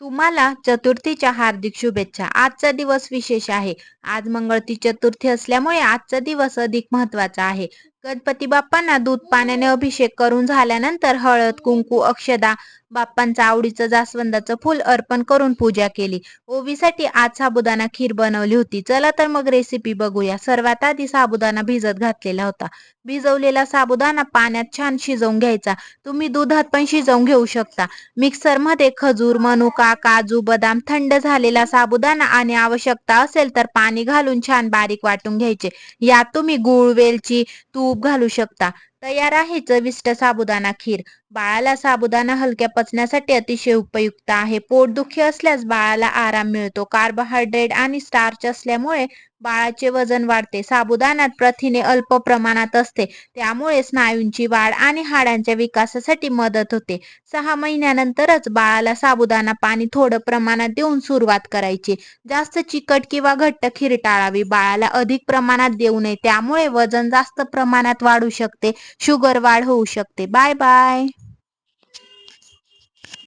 तुम्हाला चतुर्थीच्या हार्दिक शुभेच्छा. आजचा दिवस विशेष आहे. आज मंगळती चतुर्थी असल्यामुळे आजचा दिवस अधिक महत्त्वाचा आहे. गणपती बाप्पांना दूध पाण्याने अभिषेक करून झाल्यानंतर हळद, कुंकू, अक्षदा, बाप्पांचं आवडीचं जास्वंदाचं फूल अर्पण करून पूजा केली. ओवीसाठी आज साबुदाणा खीर बनवली होती. चला तर मग रेसिपी बघूया. सर्वात आधी साबुदाणा भिजत घातलेला होता. भिजवलेला साबुदाणा पाण्यात छान शिजवून घ्यायचा. तुम्ही दुधात पण शिजवून घेऊ शकता. मिक्सरमध्ये खजूर, मनुका, काजू, बदाम, थंड झालेला साबुदाणा आणि आवश्यकता असेल तर पाणी घालून छान बारीक वाटून घ्यायचे. यात तुम्ही गूळ, वेलची, तूप घालू शकता. तयार आहे चविष्ट साबुदाणा खीर. बाळाला साबुदाणा हलक्या पचण्यासाठी अतिशय उपयुक्त आहे. पोटदुखी असल्यास बाळाला आराम मिळतो. कार्बोहायड्रेट आणि स्टार्च असल्यामुळे बाळाचे वजन वाढते. साबुदाण्यात प्रथिने अल्प प्रमाणात असते, त्यामुळे स्नायूंची वाढ आणि हाडांच्या विकासासाठी मदत होते. 6 महिन्यानंतरच बाळाला साबुदाणा पाणी थोडं प्रमाणात देऊन सुरुवात करायची. जास्त चिकट किंवा घट्ट खीर टाळावी. बाळाला अधिक प्रमाणात देऊ नये, त्यामुळे वजन जास्त प्रमाणात वाढू शकते. शुगर वाढ होऊ शकते. Bye bye.